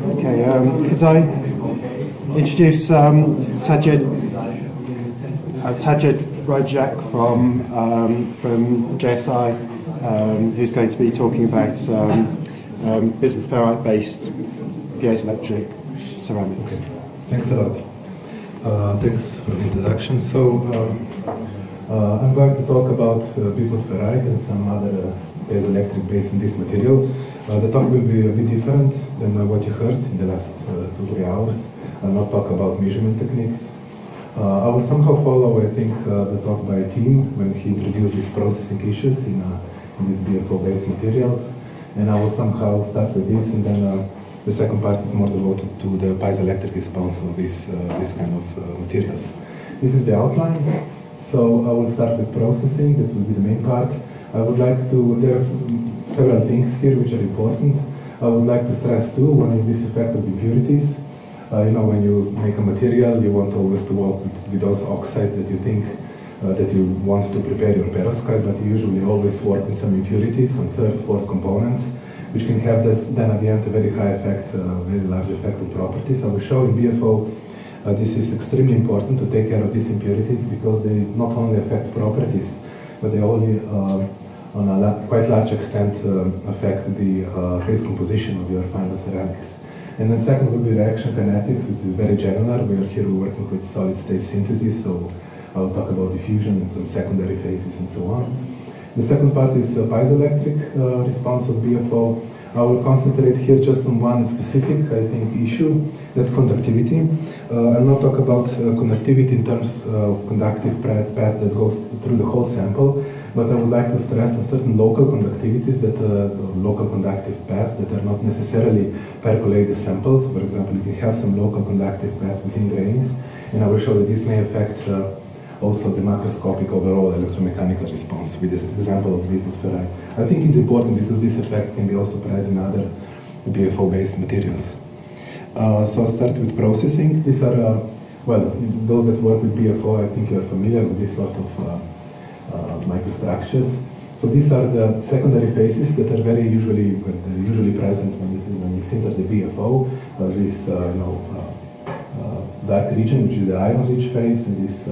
Okay, could I introduce Tajid Rajak from JSI, who's going to be talking about bismuth ferrite-based piezoelectric ceramics. Okay. Thanks a lot. Thanks for the introduction. So I'm going to talk about bismuth ferrite and some other piezoelectric based on this material. The talk will be a bit different than what you heard in the last 2-3 hours. I'll not talk about measurement techniques. I will somehow follow, I think, the talk by Tim when he introduced these processing issues in these BiFeO-based materials. And I will somehow start with this, and then the second part is more devoted to the piezoelectric response of this kind of materials. This is the outline. So I will start with processing. This will be the main part. I would like to, there are several things here which are important. I would like to stress two. One is this effect of impurities. You know, when you make a material, you want always to work with those oxides that you think that you want to prepare your perovskite, but you usually always work with some impurities, some third, fourth components, which can have this, then at the end, a very high effect, very large effect on properties. I will show in BiFeO this is extremely important to take care of these impurities because they not only affect properties, but they only, on a quite large extent, affect the phase composition of your final ceramics. And then second will be reaction kinetics, which is very general. We are here working with solid state synthesis, so I'll talk about diffusion and some secondary phases and so on. The second part is piezoelectric response of BiFeO. I will concentrate here just on one specific, I think, issue, that's conductivity. I'll not talk about conductivity in terms of conductive path that goes through the whole sample, but I would like to stress on certain local conductivities, that local conductive paths that are not necessarily percolated samples. For example, you can have some local conductive paths within grains, and I will show that this may affect also the macroscopic overall electromechanical response with this example of bismuth ferrite. I think it's important because this effect can be also present in other BiFeO-based materials. So I'll start with processing. These are, well, those that work with BiFeO, I think you're familiar with this sort of microstructures. So these are the secondary phases that are very usually present when you sinter the BiFeO. This dark region, which is the iron-rich phase, and this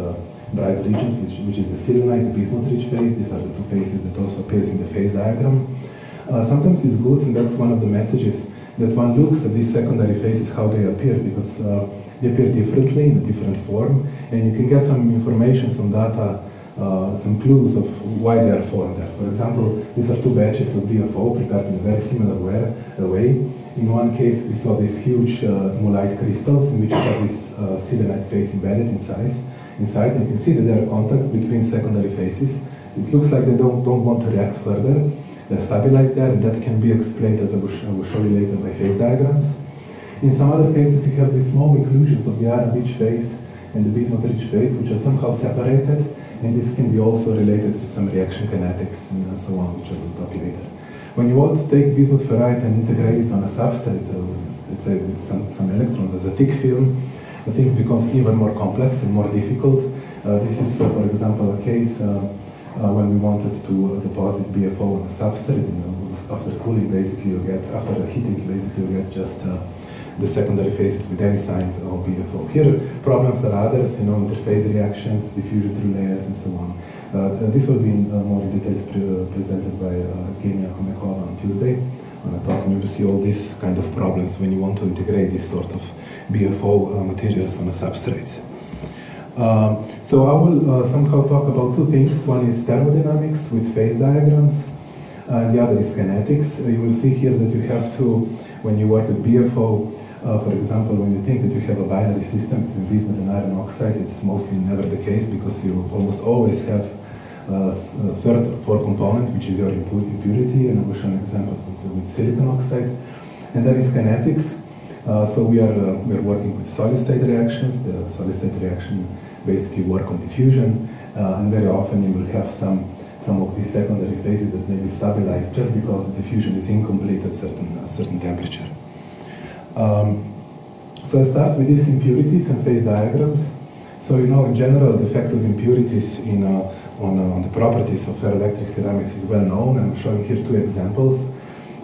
bright regions, which is the selenite, the bismuth-rich phase. These are the two phases that also appears in the phase diagram. Sometimes it's good, and that's one of the messages, that one looks at these secondary phases, how they appear, because they appear differently in a different form, and you can get some information, some data, some clues of why they are formed there. For example, these are two batches of BiFeO prepared in a very similar way. In one case, we saw these huge mullite crystals in which you have this selenite phase embedded inside, and you can see that there are contacts between secondary phases. It looks like they don't want to react further. They're stabilized there, and that can be explained, as I will show you later, by phase diagrams. In some other cases, you have these small inclusions of the iron-rich phase and the bismuth-rich phase, which are somehow separated, and this can be also related with some reaction kinetics and so on, which I will talk later. When you want to take bismuth ferrite and integrate it on a substrate, let's say with some electrons as a thick film, things become even more complex and more difficult. This is, for example, a case when we wanted to deposit BiFeO on a substrate. After cooling, basically, you get, after heating, basically, you get just the secondary phases with any sign of BiFeO. Here, problems are others, interphase reactions, diffusion through layers, and so on. This will be in more details presented by Kenya Komekova on Tuesday on a talk, and you will see all these kind of problems when you want to integrate this sort of BiFeO materials on a substrate. So I will somehow talk about two things. One is thermodynamics with phase diagrams, and the other is kinetics. You will see here that you have to, when you work with BiFeO, for example, when you think that you have a binary system between bismuth and iron oxide, it's mostly never the case, because you almost always have a third or fourth component, which is your impurity, and I will show an example with silicon oxide. And that is kinetics. So we are working with solid-state reactions. The solid-state reaction basically work on diffusion, and very often you will have some of these secondary phases that may be stabilized just because the diffusion is incomplete at a certain temperature. So I start with these impurities and phase diagrams. So in general, the effect of impurities on the properties of ferroelectric ceramics is well known. I'm showing here two examples.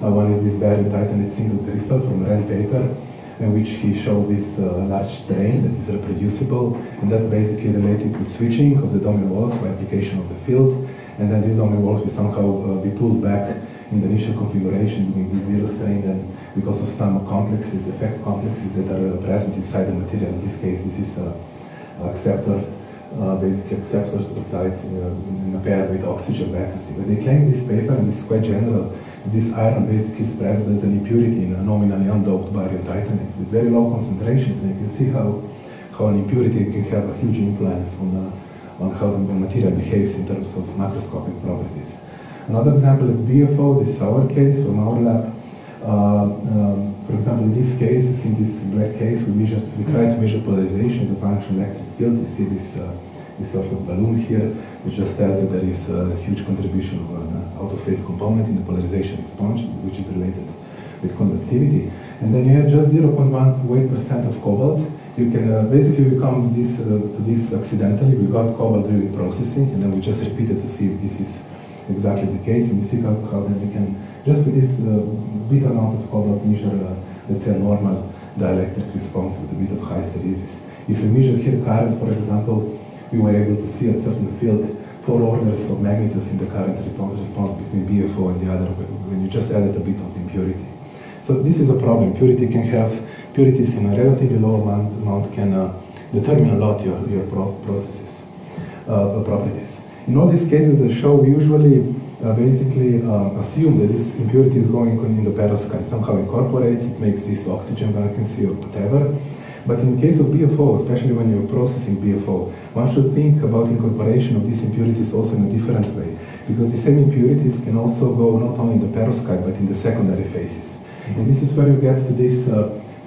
One is this barium titanate single crystal from red paper. in which he showed this large strain that is reproducible, and that's basically related with switching of the domain walls by application of the field, and then these domain walls will somehow be pulled back in the initial configuration during the zero strain, and because of some complexes, effect complexes that are present inside the material. In this case, this is acceptor, basically acceptor site in a pair with oxygen vacancy. But they claim this paper, and this is quite general, this iron basically is present as an impurity in a nominally undoped barium titanate with very low concentrations, and you can see how an impurity can have a huge influence on how the material behaves in terms of macroscopic properties. Another example is BiFeO. This is our case from our lab. For example, in this case, in this black case, we try to measure polarization as a function of electric field. You see this sort of balloon here, which just tells you there is a huge contribution of an out-of-phase component in the polarization response, which is related with conductivity. And then you have just 0.1 weight% of cobalt. You can basically we come to this accidentally. We got cobalt during processing, and then we just repeated to see if this is exactly the case. And you see how then we can, just with this bit amount of cobalt, measure, let's say, a normal dielectric response with a bit of hysteresis. If we measure here current, for example, we were able to see at certain field 4 orders of magnitudes in the current response between BiFeO and the other when you just added a bit of impurity. So this is a problem. Purities in a relatively low amount can determine a lot your processes, properties. In all these cases that show, we usually basically assume that this impurity is going in the perovskite, somehow incorporates, it makes this oxygen vacancy or whatever. But in the case of BiFeO, especially when you're processing BiFeO, one should think about incorporation of these impurities also in a different way, because the same impurities can also go not only in the perovskite but in the secondary phases. And this is where you get to this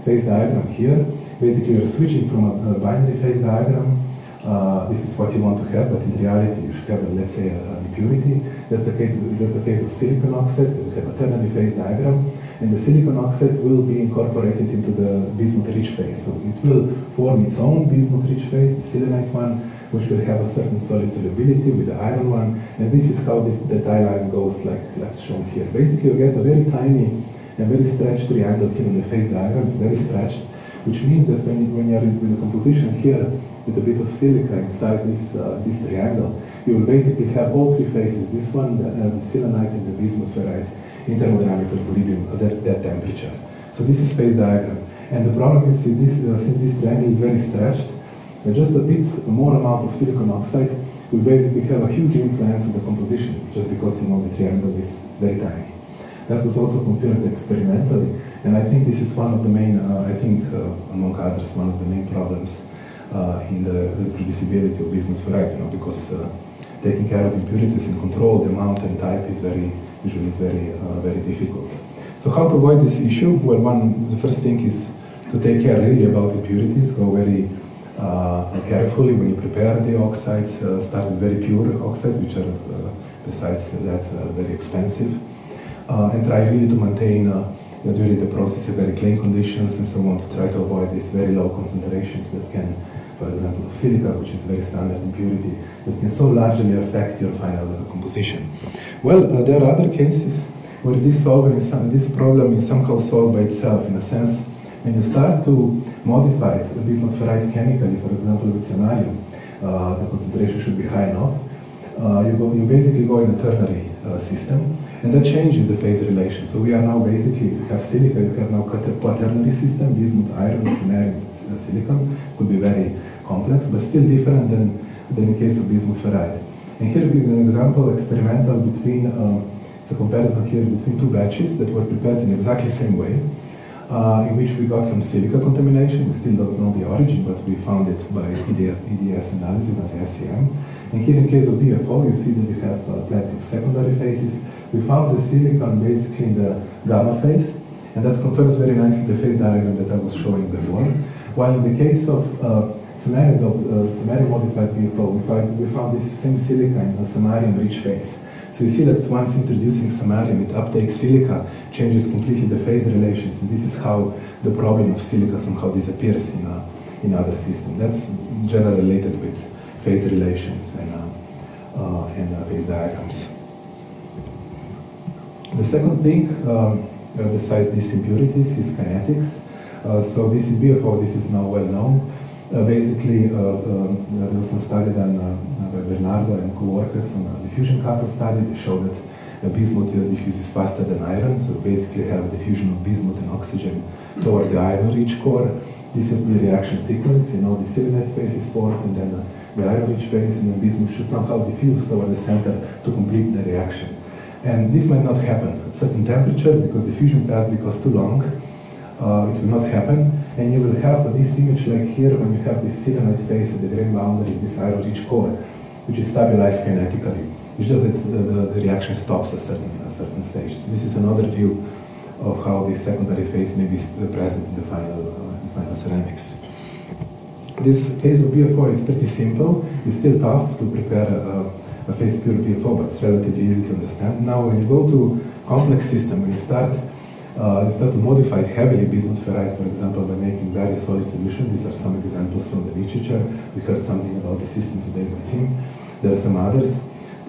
phase diagram here. Basically, you're switching from a binary phase diagram. This is what you want to have, but in reality, you should have, let's say, an impurity. That's the case of silicon oxide. You have a ternary phase diagram, and the silicon oxide will be incorporated into the bismuth-rich phase. So it will form its own bismuth-rich phase, the selenite one, which will have a certain solid solubility with the iron one. And this is how the tie line goes, like shown here. Basically, you get a very tiny and very stretched triangle here in the phase diagram. It's very stretched, which means that when you're with the composition here with a bit of silica inside this triangle, you will basically have all 3 phases. This one, the selenite and the bismuth ferrite, in thermodynamic equilibrium at that temperature. So this is phase diagram. And the problem is, since this triangle is very stretched, just a bit more amount of silicon oxide will basically have a huge influence on the composition, just because the triangle is very tiny. That was also confirmed experimentally, and I think this is one of the main, among others, one of the main problems in the reproducibility of bismuth ferrite, because taking care of impurities and control the amount and type is usually very difficult. So how to avoid this issue? Well, the first thing is to take care really about impurities. Go very carefully when you prepare the oxides. Start with very pure oxides, which are besides that very expensive, and try really to maintain during the process very clean conditions and so on, to try to avoid these very low concentrations that can, for example, of silica, which is very standard impurity, that can so largely affect your final composition. Well, there are other cases where this problem is somehow solved by itself, in a sense. When you start to modify the bismuth ferrite chemically, for example, with samarium, the concentration should be high enough. You basically go in a ternary system, and that changes the phase relation. So we are now basically, if you have silica, you have now quaternary system, bismuth, iron, samarium, silicon. Could be very complex, but still different than in the case of bismuth ferrite. And here is an example, experimental between, it's a comparison here between 2 batches that were prepared in exactly the same way, in which we got some silica contamination. We still don't know the origin, but we found it by EDS analysis by the SEM. And here in the case of BiFeO, you see that you have plenty of secondary phases. We found the silicon basically in the gamma phase, and that confirms very nicely the phase diagram that I was showing before. While in the case of samarium modified BiFeO, we found this same silica in the samarium-rich phase. So you see that once introducing samarium, it uptakes silica, changes completely the phase relations, and this is how the problem of silica somehow disappears in other systems. That's generally related with phase relations and phase diagrams. The second thing, besides these impurities, is kinetics. So this is BiFeO, this is now well known. Basically, there was some study done by Bernardo and co-workers on a diffusion couple study. They showed that bismuth diffuses faster than iron, so basically have a diffusion of bismuth and oxygen toward the iron-rich core. This is the reaction sequence, the selenide phase is formed, and then the iron-rich phase, and then bismuth should somehow diffuse toward the center to complete the reaction. And this might not happen at certain temperature, because the diffusion path becomes too long. It will not happen, and you will have this image like here when you have this selenide phase at the grain boundary, this iron-rich core, which is stabilized kinetically. It's just that the reaction stops at a certain stage. So this is another view of how the secondary phase may be present in the final ceramics. This case of BiFeO is pretty simple. It's still tough to prepare a phase pure BiFeO, but it's relatively easy to understand. Now, when you go to complex system, when you start to modify heavily bismuth ferrite, for example, by making very solid solution. These are some examples from the literature. We heard something about the system today by Tim. There are some others.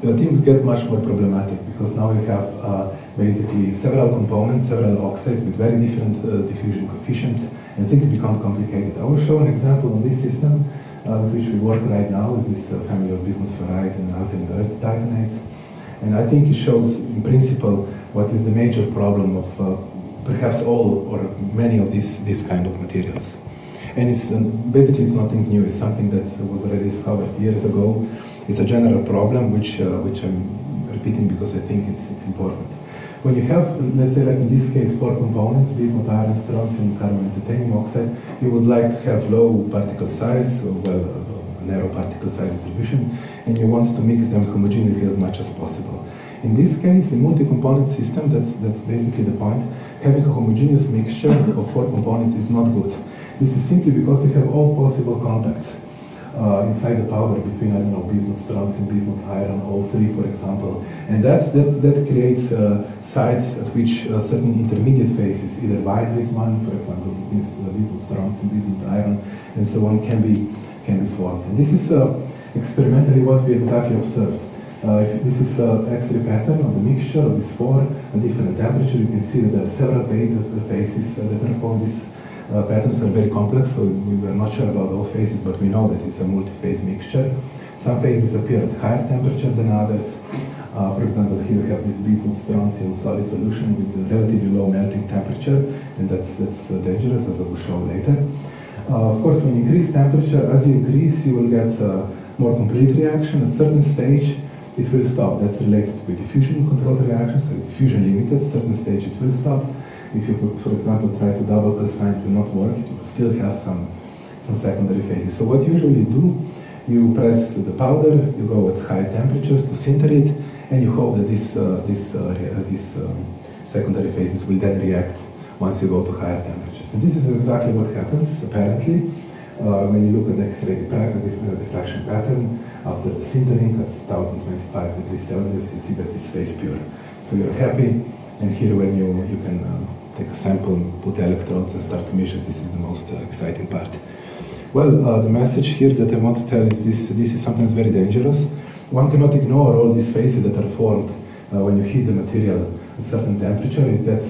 Things get much more problematic because now you have basically several components, several oxides with very different diffusion coefficients, and things become complicated. I will show an example on this system with which we work right now, is this family of bismuth ferrite and alkaline earth titanates. And I think it shows, in principle, what is the major problem of perhaps all or many of these kind of materials. And it's basically it's nothing new. It's something that was already discovered years ago. It's a general problem which I'm repeating because I think it's important. When you have, let's say, like in this case, 4 components: bismuth, iron, strontium, carbon, and titanium oxide, you would like to have low particle size, or narrow particle size distribution, and you want to mix them homogeneously as much as possible. In this case, in multi-component system, that's basically the point. Having a homogeneous mixture of 4 components is not good. This is simply because you have all possible contacts inside the powder between, I don't know, bismuth, strontium, bismuth, iron, all 3, for example. And that creates sites at which certain intermediate phases, either binaries one, for example, bismuth, strontium, bismuth, iron, and so on, can be formed. And this is experimentally what we exactly observed. If this is an X-ray pattern of the mixture of these 4 at different temperature, you can see that there are several phases that are formed. These patterns are very complex, so we were not sure about all phases, but we know that it's a multi-phase mixture. Some phases appear at higher temperature than others. For example, here we have this bismuth strontium solid solution with a relatively low melting temperature, and that's dangerous, as I will show later. Of course, when you increase temperature, as you increase, you will get more complete reaction. At a certain stage, it will stop. That's related to diffusion controlled reaction, so it's fusion limited. At a certain stage, it will stop. If you, for example, try to double calcine, it will not work. It will still have some secondary phases. So what usually you do, you press the powder, you go at high temperatures to sinter it, and you hope that these secondary phases will then react once you go to higher temperatures. And this is exactly what happens, apparently, when you look at the X-ray diffraction pattern. After the sintering at 1025 degrees Celsius, you see that it's phase pure. So you're happy, and here when you can take a sample, put electrodes and start to measure, this is the most exciting part. Well, the message here that I want to tell is this is sometimes very dangerous. One cannot ignore all these phases that are formed when you heat the material at a certain temperature, is that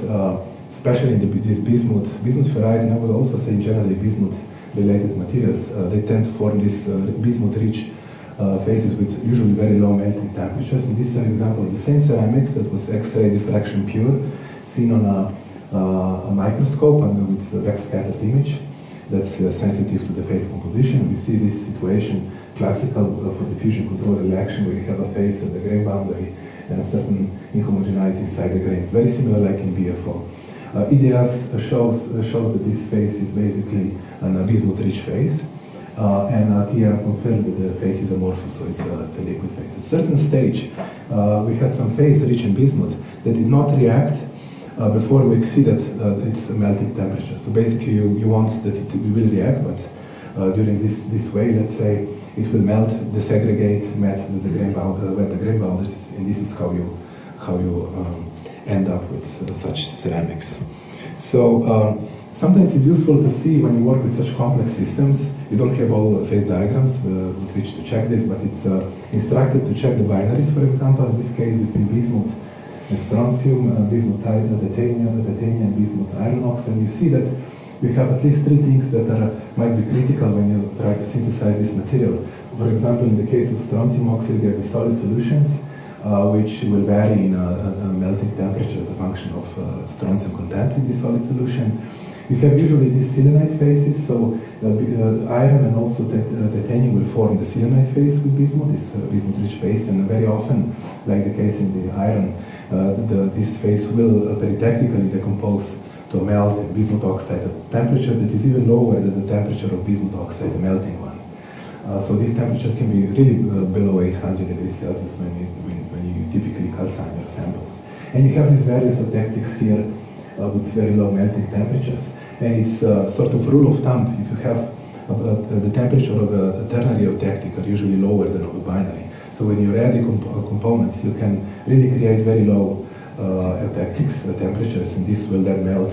especially in this bismuth ferrite, and I would also say generally bismuth-related materials, they tend to form these bismuth-rich phases with usually very low melting temperatures. And this is an example of the same ceramics that was X-ray diffraction pure, seen on a microscope and with a backscattered image that's sensitive to the phase composition. We see this situation classical for diffusion control reaction, where you have a phase at the grain boundary and a certain inhomogeneity inside the grains, very similar like in BiFeO. EDS shows that this phase is basically an bismuth-rich phase. And TR confirmed that the phase is amorphous, so it's a liquid phase. At a certain stage, we had some phase rich in bismuth that did not react before we exceeded its melting temperature. So basically, you want that it will react, but during this way, let's say, it will melt, desegregate, met the grain boundaries, and this is how you end up with such ceramics. So sometimes it's useful to see when you work with such complex systems. You don't have all phase diagrams with which to check this, but it's instructive to check the binaries, for example, in this case between bismuth and strontium, bismuth titanium, and bismuth iron oxide. And you see that we have at least 3 things that might be critical when you try to synthesize this material. For example, in the case of strontium oxide, you get the solid solutions, which will vary in melting temperature as a function of strontium content in the solid solution. You have usually these selenide phases, so iron and also titanium will form the selenide phase with bismuth, this bismuth-rich phase, and very often, like the case in the iron, this phase will peritechnically decompose to melt in bismuth oxide at a temperature that is even lower than the temperature of bismuth oxide, the melting one. So this temperature can be really below 800 degrees Celsius when you typically calcine your samples. And you have these various tactics here with very low melting temperatures. And it's sort of rule of thumb, if you have the temperature of a ternary eutectic are usually lower than of a binary. So when you add the components, you can really create very low eutectics temperatures, and this will then melt.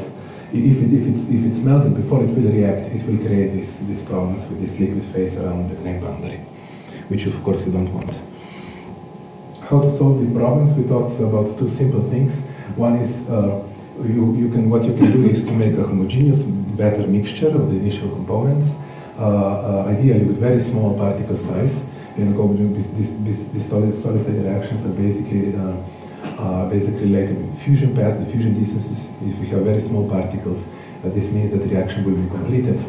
If it's melted before it will react, it will create these problems with this liquid phase around the grain boundary, which of course you don't want. How to solve the problems? We thought about 2 simple things. One is what you can do is to make a homogeneous, better mixture of the initial components, ideally with very small particle size. These solid-state reactions are basically related with fusion paths, the fusion distances. If we have very small particles, this means that the reaction will be completed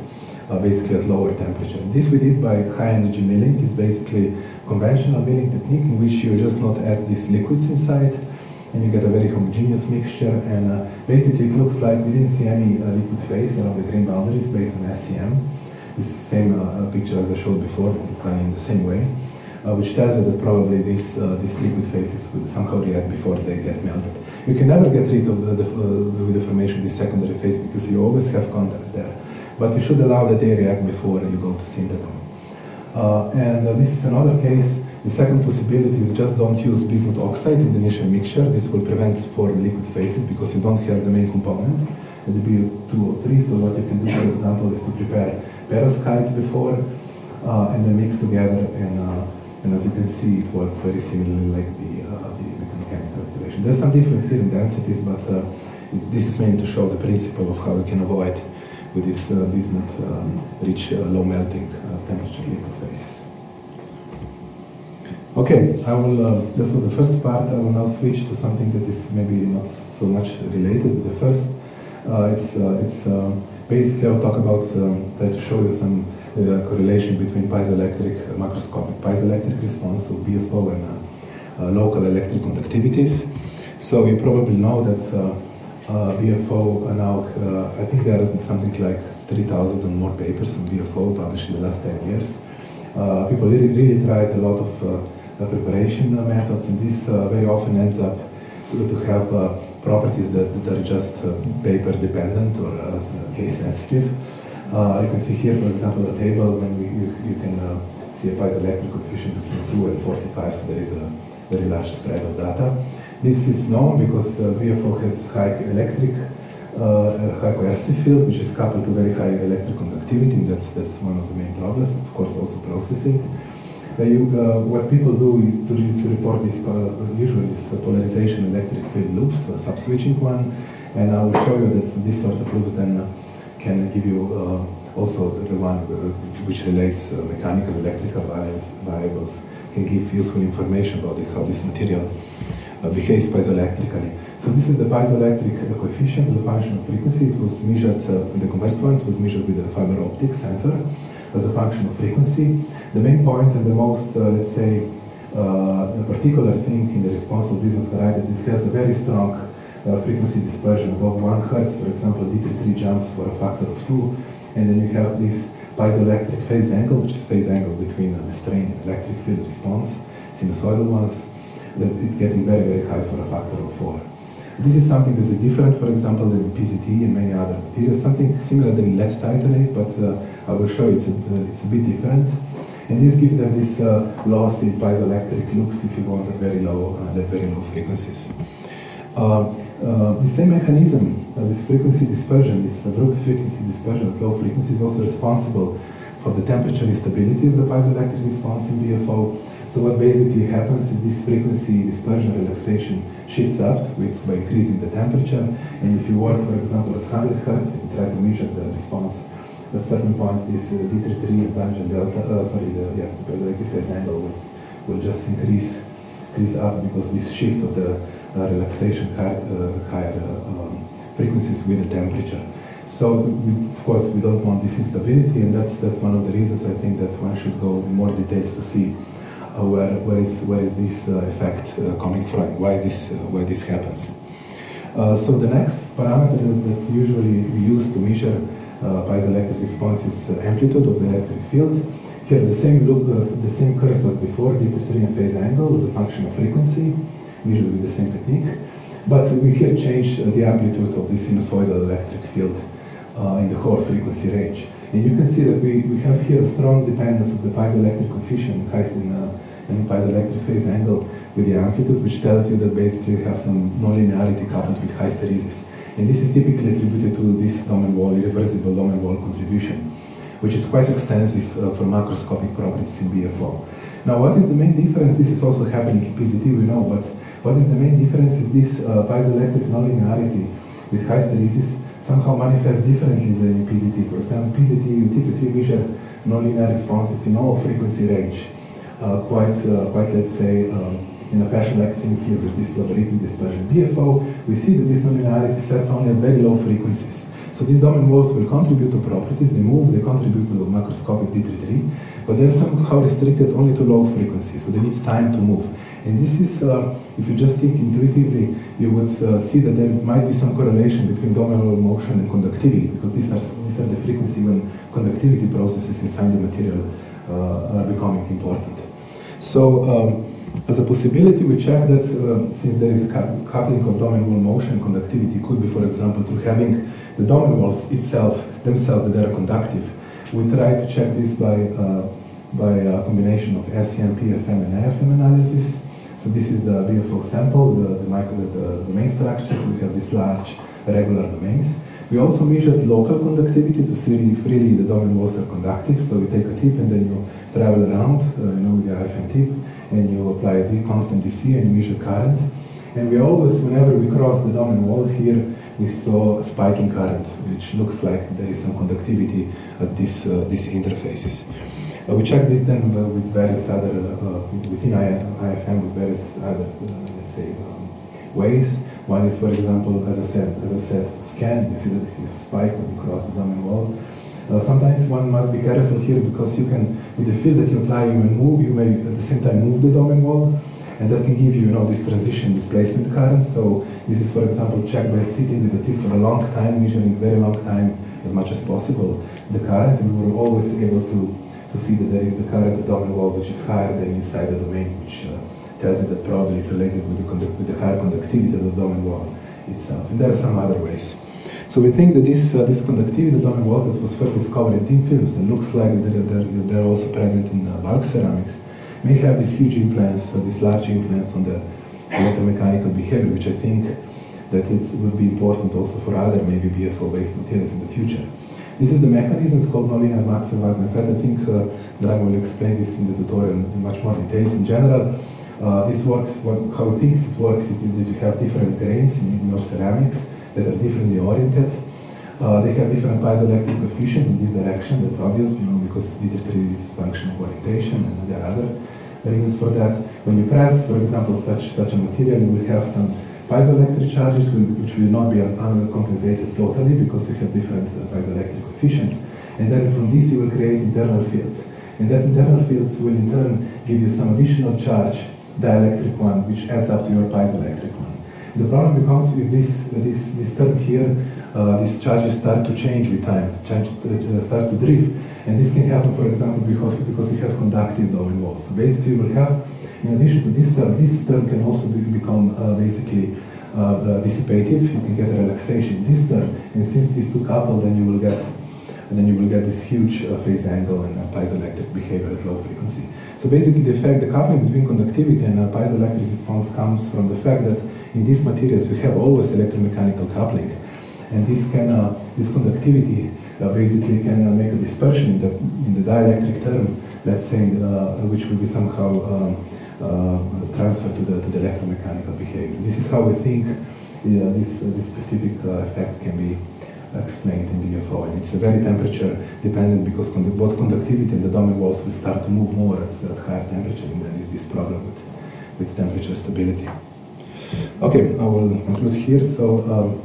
basically at lower temperature. This we did by high-energy milling. It's basically conventional milling technique in which you just not add these liquids inside, and you get a very homogeneous mixture. And basically, it looks like we didn't see any liquid phase around the grain boundaries based on SCM. This same picture as I showed before, done in the same way, which tells you that probably these liquid phases will somehow react before they get melted. You can never get rid of with the formation of this secondary phase because you always have contacts there. But you should allow that they react before you go to syntacon. And this is another case. The second possibility is just don't use bismuth oxide in the initial mixture. This will prevent forming liquid phases because you don't have the main component, the BiFeO2. So what you can do, for example, is to prepare perovskites before and then mix together. And as you can see, it works very similarly like the mechanical activation. There's some difference here in densities, but this is mainly to show the principle of how we can avoid with this bismuth-rich low melting temperature liquid phases. Okay, I will, just for the first part, I will now switch to something that is maybe not so much related with the first. It's basically I'll talk about, try to show you some correlation between piezoelectric, macroscopic piezoelectric response of BiFeO and local electric conductivities. So you probably know that BiFeO now, I think there are something like 3,000 and more papers on BiFeO published in the last 10 years. People really tried a lot of preparation methods, and this very often ends up to have properties that are just paper dependent or case sensitive. You can see here, for example, a table when you can see a piezoelectric coefficient between 2 and 45, so there is a very large spread of data. This is known because BiFeO has high coercive field, which is coupled to very high electric conductivity, and that's one of the main problems. Of course, also processing. What people do to report this, usually this polarization electric field loops, a subswitching one, and I will show you that this sort of loops then can give you also the one which relates mechanical electrical variables, can give useful information about how this material behaves piezoelectrically. So this is the piezoelectric coefficient as a function of frequency. It was measured in the converse one, it was measured with a fiber optic sensor as a function of frequency. The main point and the most, let's say, particular thing in the response of bismuth variety, it has a very strong frequency dispersion, above 1 Hz, for example, D33 jumps for a factor of 2, and then you have this piezoelectric phase angle, which is phase angle between the strain and electric field response, sinusoidal ones, that it's getting very, very high for a factor of 4. This is something that is different, for example, than PZT and many other materials, something similar than lead titanate, but I will show you it's a bit different. And this gives them this loss in piezoelectric loops if you want at very low frequencies. The same mechanism, this frequency dispersion, this abrupt frequency dispersion at low frequency is also responsible for the temperature instability of the piezoelectric response in BiFeO. So what basically happens is this frequency dispersion relaxation shifts up by increasing the temperature. And if you work, for example, at 100 Hertz, and try to measure the response, at a certain point, this D33 and tangent delta, the piezoelectric phase angle will just increase up because this shift of the relaxation higher frequencies with the temperature. So, of course, we don't want this instability, and that's one of the reasons I think that one should go in more details to see where is this effect coming from, why this happens. So the next parameter that usually we use to measure piezoelectric response is amplitude of the electric field. Here the same curves as before, D33 and phase angle is a function of frequency, usually with the same technique. But we here change the amplitude of the sinusoidal electric field in the whole frequency range. And you can see that we have here a strong dependence of the piezoelectric coefficient in piezoelectric phase angle with the amplitude, which tells you that basically we have some nonlinearity coupled with hysteresis. And this is typically attributed to this domain wall, irreversible domain wall contribution, which is quite extensive for macroscopic properties in BiFeO. Now, what is the main difference? This is also happening in PZT, we know, but what is the main difference is this piezoelectric nonlinearity with hysteresis somehow manifests differently than in PZT. For example, in PZT, you typically measure nonlinear responses in all frequency range, quite let's say, in a fashion like seen here with this logarithmic dispersion. BiFeO, we see that this nonlinearity sets only at very low frequencies. So these domain walls will contribute to properties, they move, they contribute to the macroscopic D33, but they're somehow restricted only to low frequencies, so they need time to move. And this is, if you just think intuitively, you would see that there might be some correlation between domain wall motion and conductivity, because these are the frequency when conductivity processes inside the material are becoming important. So, as a possibility, we check that since there is a coupling of domain wall motion and conductivity, could be, for example, through having the domain walls themselves that are conductive. We try to check this by a combination of SEM, PFM, and AFM analysis. So this is the BiFeO sample, the domain structure. So we have these large regular domains. We also measured local conductivity to see if really the domain walls are conductive. So we take a tip and then you travel around, with the RFM tip, and you apply a constant DC and you measure current. And we always, whenever we cross the domain wall here, we saw a spike in current, which looks like there is some conductivity at these interfaces. We check this then with various other, within IFM, with various other, let's say, ways. One is, for example, as I said, to scan, you see that you have a spike when you cross the domain wall. Sometimes one must be careful here because you can, with the field that you apply, you may at the same time move the domain wall, and that can give you, this transition displacement current. So this is, for example, checked by sitting with the tip for a long time, measuring very long time as much as possible the current, and we were always able to see that there is the current at the domain wall which is higher than inside the domain, which tells me that probably is related with the higher conductivity of the domain wall itself. And there are some other ways. So we think that this conductivity of the domain wall that was first discovered in thin films and looks like they're also present in bulk ceramics may have this huge influence, this large influence on the electromechanical behavior, which I think that it would be important also for other maybe BiFeO-based materials in the future. This is the mechanism, it's called nonlinear max-survival method. I think Dragan will explain this in the tutorial in much more details. In general, this works, how it thinks it works is that you have different grains in your ceramics that are differently oriented. They have different piezoelectric coefficient in this direction, that's obvious, because D33 is a function of orientation, and there are other reasons for that. When you press, for example, such a material, you will have some piezoelectric charges which will not be uncompensated totally because you have different piezoelectric coefficients. And then from this you will create internal fields. And that internal fields will in turn give you some additional charge, dielectric one, which adds up to your piezoelectric one. The problem becomes with this term here, these charges start to change with time, start to drift. And this can happen, for example, because we have conductive domain walls. So basically we'll have, in addition to this term can also become basically dissipative. You can get a relaxation in this term, and since these two couple, then you will get this huge phase angle and piezoelectric behavior at low frequency. So basically, the coupling between conductivity and piezoelectric response comes from the fact that in these materials you have always electromechanical coupling, and this conductivity basically can make a dispersion in the dielectric term let's say, which will be somehow transferred to the electromechanical behavior. This is how we think this specific effect can be explained in BiFeO. And it's very temperature dependent because both conductivity and the domain walls will start to move more at higher temperature, and then is this problem with temperature stability. Okay, I will conclude here. So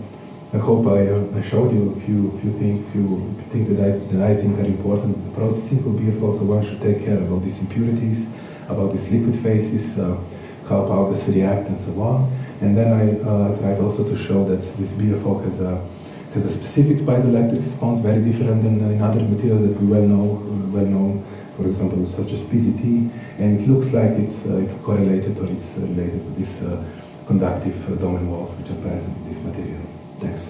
I hope I showed you a few things that I think are important. The processing of BiFeO, so one should take care about these impurities, about these liquid phases, how powders react, and so on. And then I tried also to show that this BiFeO has a specific piezoelectric response, very different than in other materials that we well know, for example, such as PZT, and it looks like it's correlated or it's related to these conductive domain walls which are present in this material. Thanks.